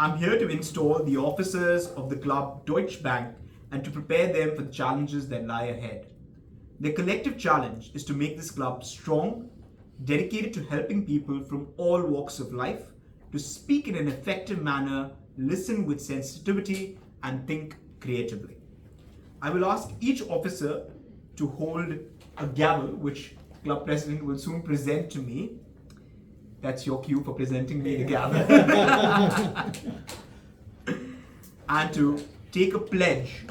I'm here to install the officers of the club Deutsche Bank and to prepare them for the challenges that lie ahead. Their collective challenge is to make this club strong, dedicated to helping people from all walks of life, to speak in an effective manner, listen with sensitivity, and think creatively. I will ask each officer to hold a gavel, which club president will soon present to me. That's your cue for presenting me the gavel. And to take a pledge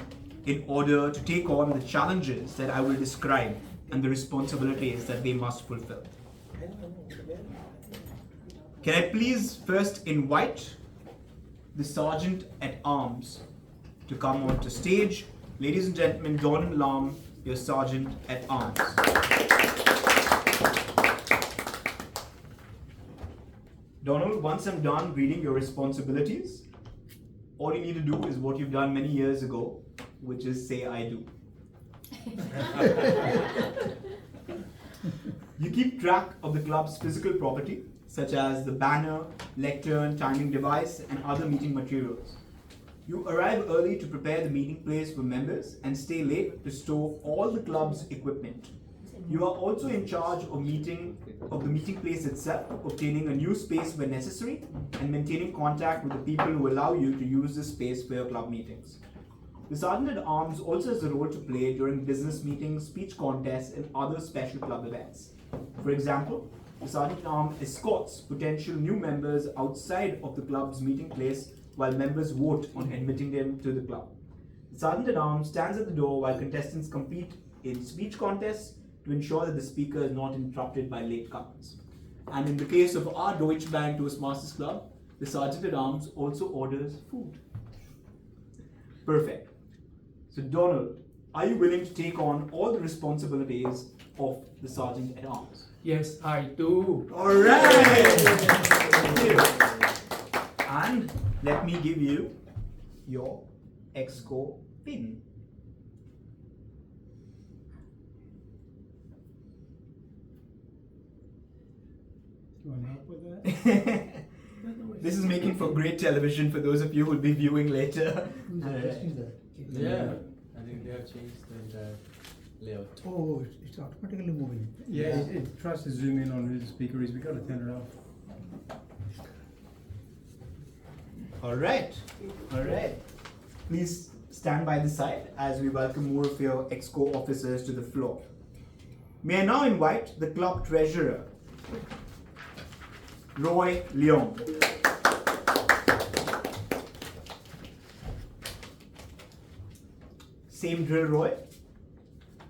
in order to take on the challenges that I will describe and the responsibilities that they must fulfill. Can I please first invite the Sergeant at Arms to come onto stage. Ladies and gentlemen, Donald Lam, your Sergeant at Arms. Donald, once I'm done reading your responsibilities, all you need to do is what you've done many years ago, which is say I do. You keep track of the club's physical property, such as the banner, lectern, timing device, and other meeting materials. You arrive early to prepare the meeting place for members and stay late to store all the club's equipment. You are also in charge of the meeting place itself, obtaining a new space where necessary, and maintaining contact with the people who allow you to use this space for your club meetings. The Sergeant at Arms also has a role to play during business meetings, speech contests, and other special club events. For example, the Sergeant at Arms escorts potential new members outside of the club's meeting place while members vote on admitting them to the club. The Sergeant at Arms stands at the door while contestants compete in speech contests to ensure that the speaker is not interrupted by latecomers. And in the case of our Deutsche Bank Toastmasters Club, the Sergeant at Arms also orders food. Perfect. So Donald, are you willing to take on all the responsibilities of the Sergeant at Arms? Yes, I do. All right. Thank you. And let me give you your Exco pin. You want help with that? This is making for great television for those of you who will be viewing later. Yeah, I think they have changed the layout. Oh, it's automatically moving. Yeah, it tries to zoom in on who the speaker is. We got to turn it off. All right. Please stand by the side as we welcome more of your Exco officers to the floor. May I now invite the club treasurer, Roy Leong. Same drill, Roy.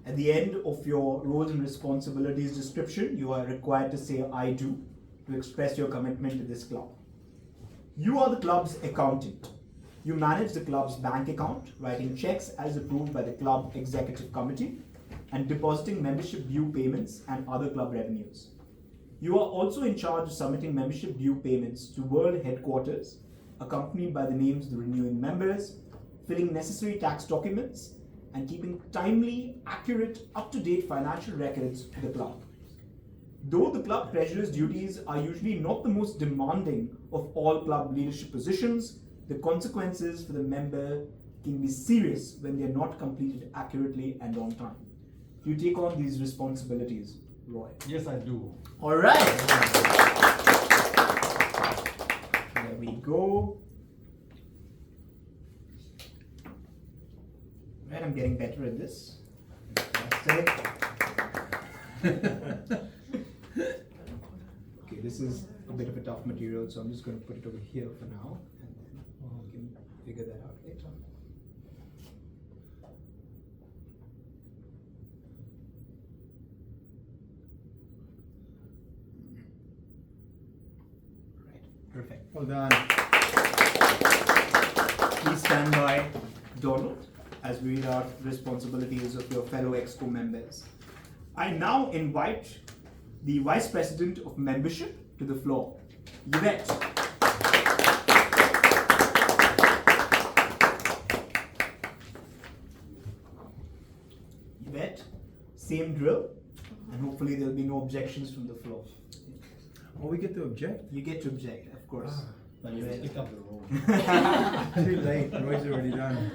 At the end of your roles and responsibilities description, you are required to say I do to express your commitment to this club. You are the club's accountant. You manage the club's bank account, writing checks as approved by the club executive committee, and depositing membership due payments and other club revenues. You are also in charge of submitting membership due payments to world headquarters, accompanied by the names of the renewing members, filling necessary tax documents, and keeping timely, accurate, up-to-date financial records to the club. Though the club treasurer's duties are usually not the most demanding of all club leadership positions, the consequences for the member can be serious when they are not completed accurately and on time. You take on these responsibilities, Roy. Yes, I do. All right. There we go. Right, I'm getting better at this. Fantastic. Okay, this is a bit of a tough material, so I'm just going to put it over here for now, and then we can figure that out later. Right, perfect. Well done. Please stand by, Donald, as we read out responsibilities of your fellow Exco members. I now invite the Vice President of Membership to the floor, Yvette. Yvette, same drill, and hopefully there'll be no objections from the floor. Oh, we get to object? You get to object, of course. But you pick up the role. Too late, Roy's already done.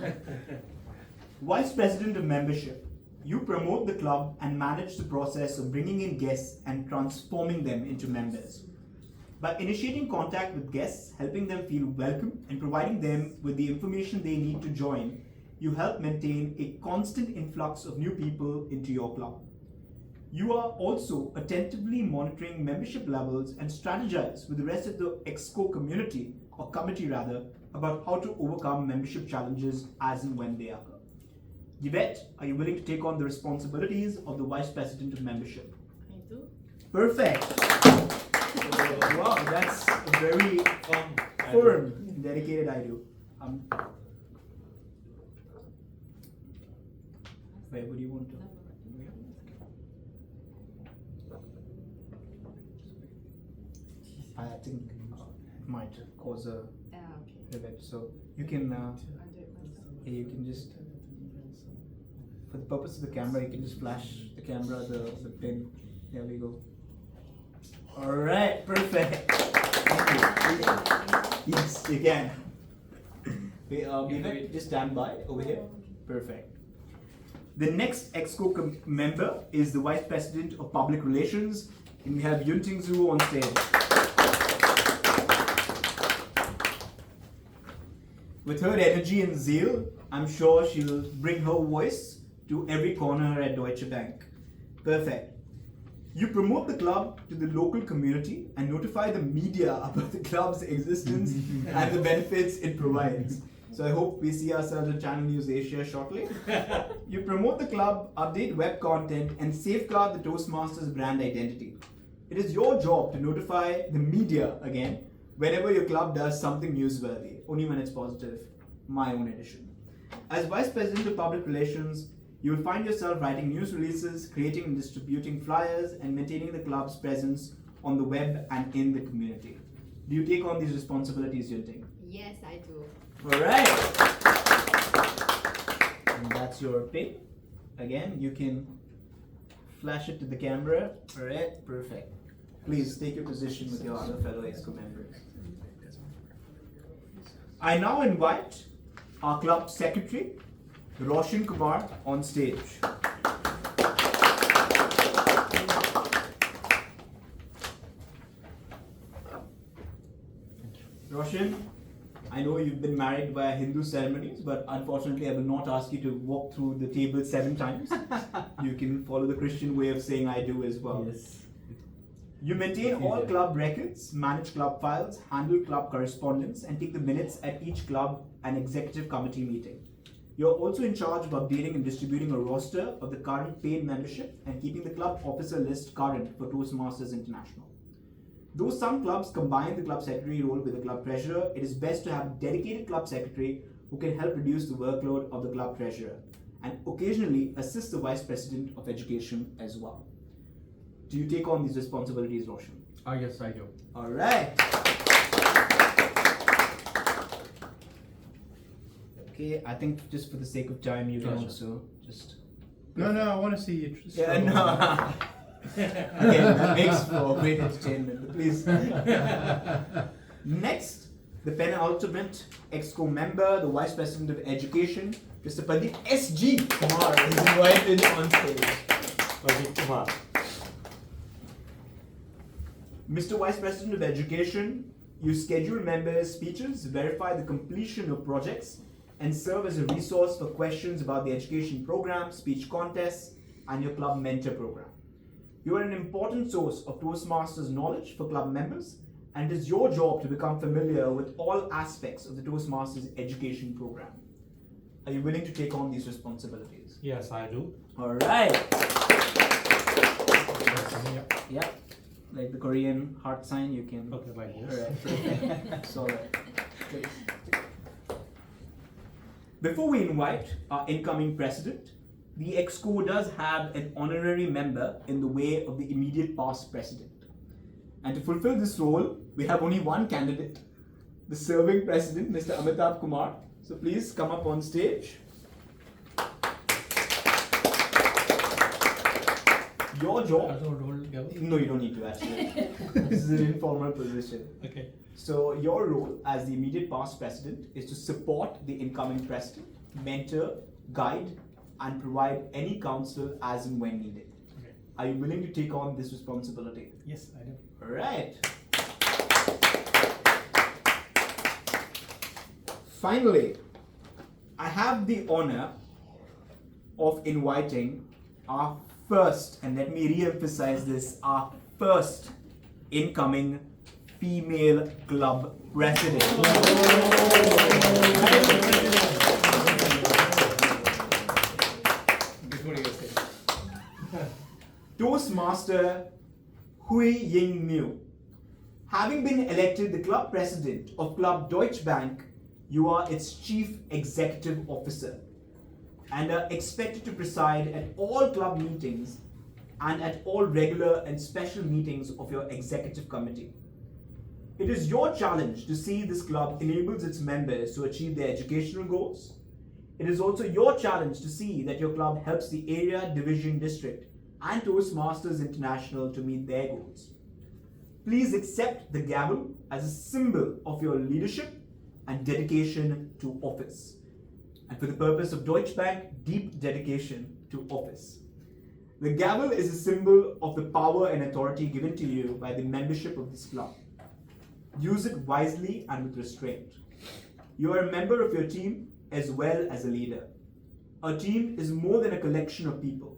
Vice President of Membership. You promote the club and manage the process of bringing in guests and transforming them into members. By initiating contact with guests, helping them feel welcome, and providing them with the information they need to join, you help maintain a constant influx of new people into your club. You are also attentively monitoring membership levels and strategize with the rest of the Exco community, or committee rather, about how to overcome membership challenges as and when they occur. Yvette, are you willing to take on the responsibilities of the Vice President of Membership? I do. Perfect. Wow, that's a very firm, dedicated I do. Where would you want to? I think it might cause a pivot. So you can, you can just, for the purpose of the camera, you can just flash the camera, the pin. There we go. All right, perfect. Thank you. Yes, you can. Vivek, just stand by over here. Perfect. The next Exco member is the Vice President of Public Relations, and we have Yunting Zhu on stage. With her energy and zeal, I'm sure she'll bring her voice to every corner at Deutsche Bank. Perfect. You promote the club to the local community and notify the media about the club's existence and the benefits it provides. So I hope we see ourselves on Channel News Asia shortly. You promote the club, update web content, and safeguard the Toastmasters brand identity. It is your job to notify the media again whenever your club does something newsworthy, only when it's positive. My own edition. As Vice President of Public Relations, you will find yourself writing news releases, creating and distributing flyers, and maintaining the club's presence on the web and in the community. Do you take on these responsibilities, Yunting? Yes, I do. Alright! And that's your pin. Again, you can flash it to the camera. Alright, perfect. Please take your position with your other fellow Exco members. I now invite our club secretary, Roshan Kumar, on stage. Roshan, I know you've been married via Hindu ceremonies, but unfortunately I will not ask you to walk through the table 7 times. You can follow the Christian way of saying I do as well. Yes. You maintain all club records, manage club files, handle club correspondence, and take the minutes at each club and executive committee meeting. You're also in charge of updating and distributing a roster of the current paid membership and keeping the club officer list current for Toastmasters International. Though some clubs combine the club secretary role with the club treasurer, it is best to have a dedicated club secretary who can help reduce the workload of the club treasurer and occasionally assist the vice president of education as well. Do you take on these responsibilities, Roshan? Yes, I do. All right. Okay, I think just for the sake of time, you can Gotcha. also just. No, I want to see you. Yeah, no. Again, that makes for great entertainment. Please. Next, the penultimate Exco member, the Vice President of Education, Mr. Pradeep S.G. Kumar, is invited on stage. Pradeep Kumar. Mr. Vice President of Education, you schedule members' speeches, verify the completion of projects, and serve as a resource for questions about the education program, speech contests, and your club mentor program. You are an important source of Toastmasters knowledge for club members, and it is your job to become familiar with all aspects of the Toastmasters education program. Are you willing to take on these responsibilities? Yes, I do. All right. Yeah. Like the Korean heart sign, you can. Okay, like All this. right. So, please. Before we invite our incoming president, the Exco does have an honorary member in the way of the immediate past president. And to fulfill this role, we have only one candidate, the serving president, Mr. Amitabh Kumar. So please come up on stage. Your job go? No, you don't need to actually. This is an informal position. Okay. So your role as the immediate past president is to support the incoming president, mentor, guide, and provide any counsel as and when needed. Okay. Are you willing to take on this responsibility? Yes, I do. Alright. Finally, I have the honor of inviting our first, and let me re-emphasize this, our first incoming female club president. Before you say. Toastmaster Hui Ying Mu. Having been elected the club president of Club Deutsche Bank, you are its chief executive officer and are expected to preside at all club meetings and at all regular and special meetings of your executive committee. It is your challenge to see this club enables its members to achieve their educational goals. It is also your challenge to see that your club helps the area, division, district, and Toastmasters International to meet their goals. Please accept the gavel as a symbol of your leadership and dedication to office. And for the purpose of Deutsche Bank, deep dedication to office. The gavel is a symbol of the power and authority given to you by the membership of this club. Use it wisely and with restraint. You are a member of your team as well as a leader. A team is more than a collection of people.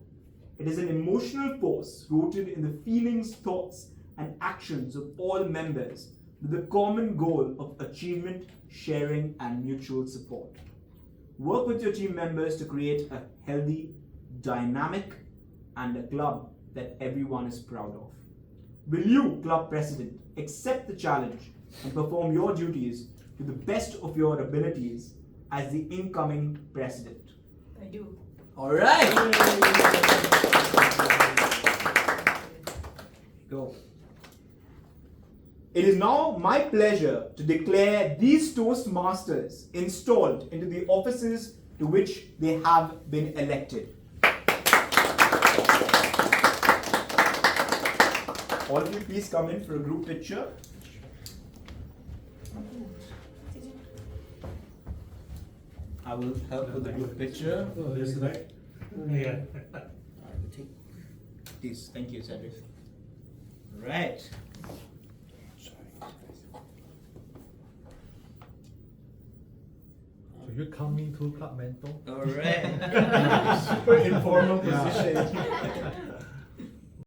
It is an emotional force rooted in the feelings, thoughts, and actions of all members with the common goal of achievement, sharing, and mutual support. Work with your team members to create a healthy, dynamic, and a club that everyone is proud of. Will you, club president, accept the challenge and perform your duties to the best of your abilities as the incoming president? I do. All right. Go. It is now my pleasure to declare these Toastmasters installed into the offices to which they have been elected. All of you please come in for a group picture. I will help with the group picture. Oh, this is right? Yeah. Please, thank you, Cedric. Right. So you're coming to Club Mentor? All right. Super informal Yeah. position.